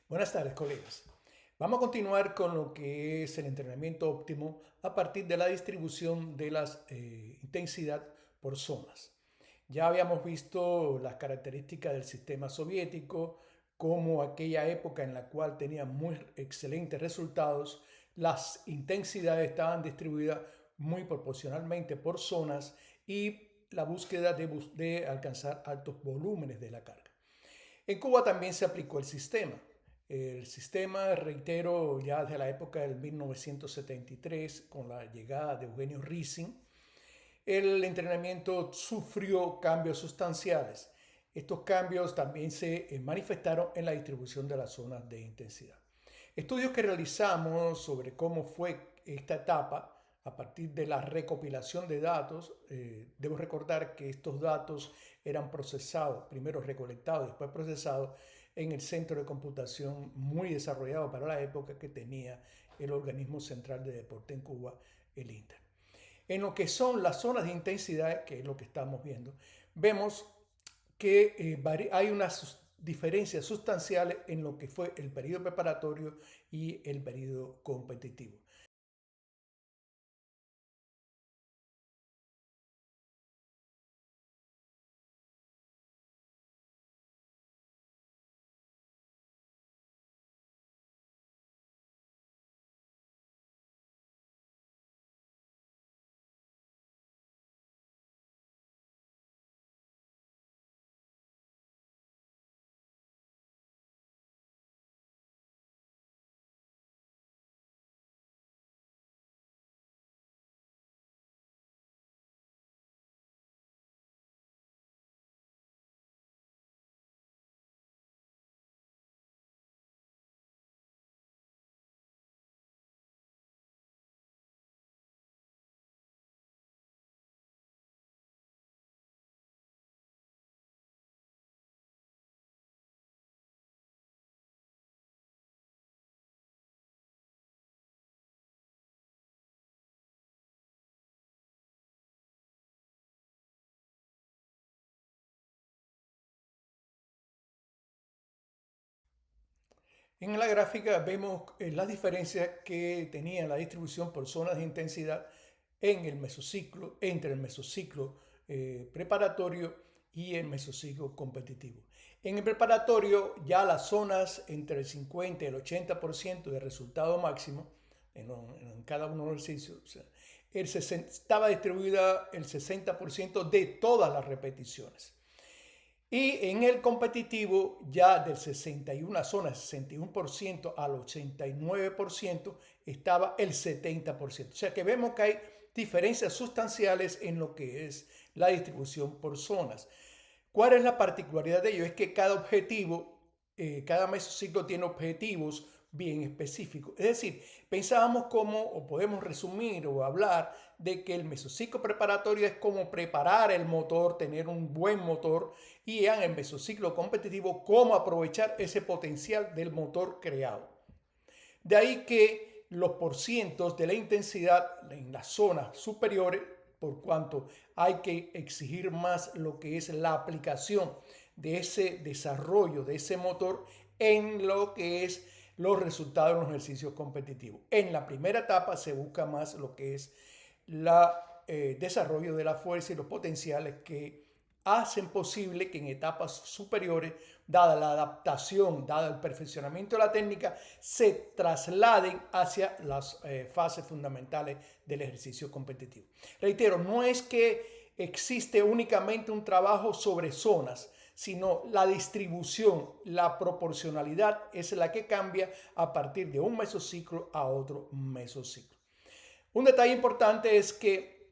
Buenas tardes, colegas. Vamos a continuar con lo que es el entrenamiento óptimo a partir de la distribución de la intensidad por zonas. Ya habíamos visto las características del sistema soviético, como aquella época en la cual tenía muy excelentes resultados, las intensidades estaban distribuidas muy proporcionalmente por zonas y la búsqueda de alcanzar altos volúmenes de la carga. En Cuba también se aplicó el sistema. El sistema, reitero, ya desde la época del 1973, con la llegada de Eugenio Rising, el entrenamiento sufrió cambios sustanciales. Estos cambios también se manifestaron en la distribución de las zonas de intensidad. Estudios que realizamos sobre cómo fue esta etapa a partir de la recopilación de datos, debo recordar que estos datos eran procesados, primero recolectados, después procesados en el centro de computación muy desarrollado para la época que tenía el organismo central de deporte en Cuba, el INTER. En lo que son las zonas de intensidad, que es lo que estamos viendo, vemos que hay unas diferencias sustanciales en lo que fue el periodo preparatorio y el periodo competitivo. En la gráfica vemos las diferencias que tenía la distribución por zonas de intensidad en el mesociclo, entre el mesociclo preparatorio y el mesociclo competitivo. En el preparatorio ya las zonas entre el 50 y el 80% de resultado máximo en cada uno de los ejercicios, o sea, estaba distribuida el 60% de todas las repeticiones. Y en el competitivo, ya del 61 zonas, 61% al 89%, estaba el 70%. O sea que vemos que hay diferencias sustanciales en lo que es la distribución por zonas. ¿Cuál es la particularidad de ello? Es que cada objetivo, cada mesociclo tiene objetivos bien específicos. Es decir, pensábamos cómo, o podemos resumir o hablar de que el mesociclo preparatorio es como preparar el motor, tener un buen motor, y en el mesociclo competitivo, cómo aprovechar ese potencial del motor creado. De ahí que los porcientos de la intensidad en las zonas superiores, por cuanto hay que exigir más lo que es la aplicación de ese desarrollo de ese motor en lo que es los resultados de los ejercicios competitivos. En la primera etapa se busca más lo que es el desarrollo de la fuerza y los potenciales que hacen posible que en etapas superiores, dada la adaptación, dada el perfeccionamiento de la técnica, se trasladen hacia las fases fundamentales del ejercicio competitivo. Reitero, no es que existe únicamente un trabajo sobre zonas, sino la distribución, la proporcionalidad es la que cambia a partir de un mesociclo a otro mesociclo. Un detalle importante es que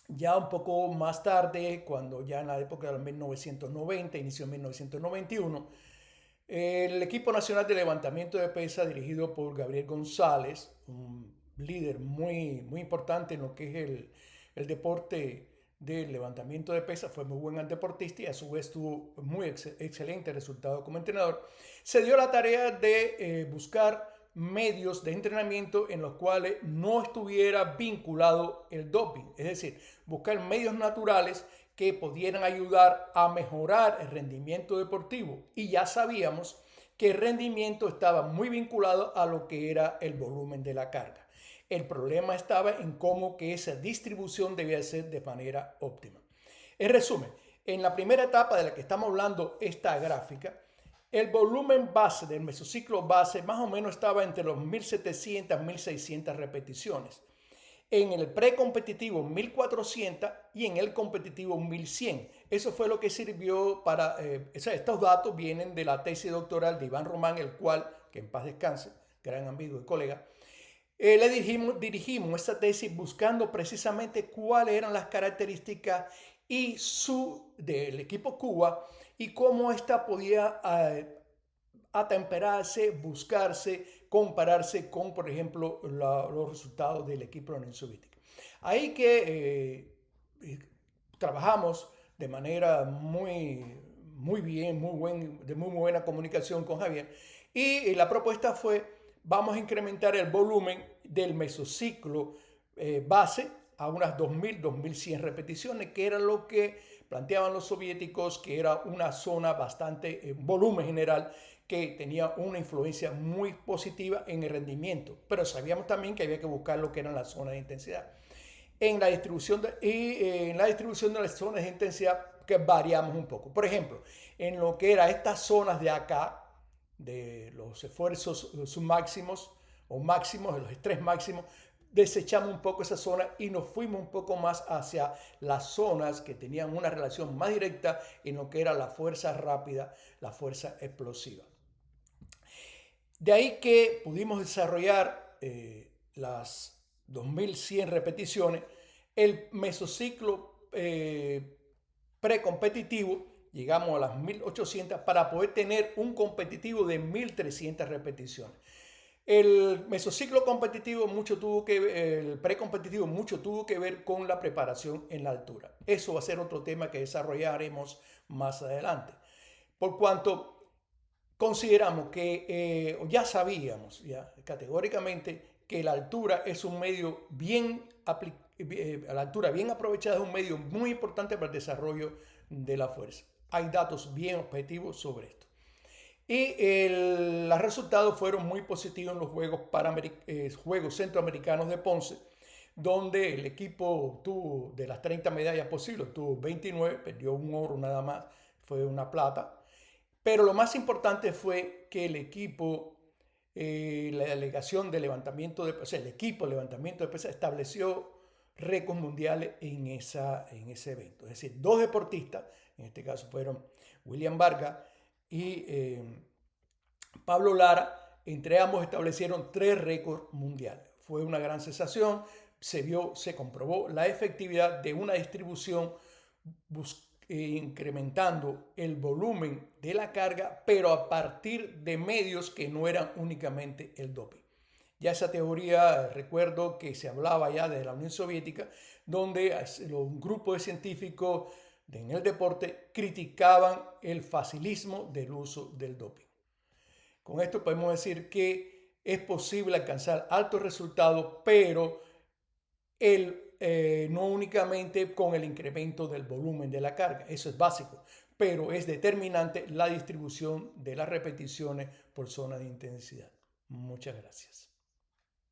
ya un poco más tarde, cuando ya en la época de los 1990, inicio de 1991, el equipo nacional de levantamiento de pesa dirigido por Gabriel González, un líder muy importante en lo que es el deporte del levantamiento de pesa, fue muy buen deportista y a su vez tuvo muy excelente resultado como entrenador, se dio la tarea de buscar medios de entrenamiento en los cuales no estuviera vinculado el doping, es decir, buscar medios naturales que pudieran ayudar a mejorar el rendimiento deportivo. Y ya sabíamos que el rendimiento estaba muy vinculado a lo que era el volumen de la carga. El problema estaba en cómo que esa distribución debía ser de manera óptima. En resumen, en la primera etapa de la que estamos hablando, esta gráfica, el volumen base del mesociclo base más o menos estaba entre los 1700 1600 repeticiones. En el precompetitivo 1400 y en el competitivo 1100. Eso fue lo que sirvió para, estos datos vienen de la tesis doctoral de Iván Román, el cual, que en paz descanse, gran amigo y colega, le dirigimos esta tesis buscando precisamente cuáles eran las características del equipo Cuba y cómo ésta podía atemperarse, buscarse, compararse con, por ejemplo, los resultados del equipo de la Unión Soviética. Ahí que trabajamos de manera muy bien, de muy buena comunicación con Javier, y la propuesta fue: vamos a incrementar el volumen del mesociclo base a unas 2000, 2100 repeticiones, que era lo que planteaban los soviéticos, que era una zona bastante, volumen general, que tenía una influencia muy positiva en el rendimiento. Pero sabíamos también que había que buscar lo que eran las zonas de intensidad. En la distribución en la distribución de las zonas de intensidad que variamos un poco. Por ejemplo, en lo que era estas zonas de acá, de los esfuerzos submáximos o máximos, de los estrés máximos, desechamos un poco esa zona y nos fuimos un poco más hacia las zonas que tenían una relación más directa en lo que era la fuerza rápida, la fuerza explosiva. De ahí que pudimos desarrollar las 2100 repeticiones, el mesociclo precompetitivo, llegamos a las 1800 para poder tener un competitivo de 1300 repeticiones. El mesociclo competitivo el precompetitivo mucho tuvo que ver con la preparación en la altura. Eso va a ser otro tema que desarrollaremos más adelante. Por cuanto consideramos que ya sabíamos categóricamente que la altura es un medio la altura bien aprovechada es un medio muy importante para el desarrollo de la fuerza. Hay datos bien objetivos sobre esto. Y los resultados fueron muy positivos en los Juegos Centroamericanos de Ponce, donde el equipo tuvo, de las 30 medallas posibles, tuvo 29, perdió un oro nada más, fue una plata. Pero lo más importante fue que el equipo, la delegación de levantamiento de pesas, el equipo de levantamiento de pesas estableció récords mundiales en ese evento. Es decir, dos deportistas, en este caso fueron William Vargas y Pablo Lara, entre ambos establecieron 3 récords mundiales. Fue una gran sensación, se comprobó la efectividad de una distribución incrementando el volumen de la carga, pero a partir de medios que no eran únicamente el doping. Ya esa teoría, recuerdo que se hablaba ya de la Unión Soviética, donde un grupo de científicos en el deporte criticaban el facilismo del uso del doping. Con esto podemos decir que es posible alcanzar altos resultados, pero no únicamente con el incremento del volumen de la carga, eso es básico, pero es determinante la distribución de las repeticiones por zona de intensidad. Muchas gracias.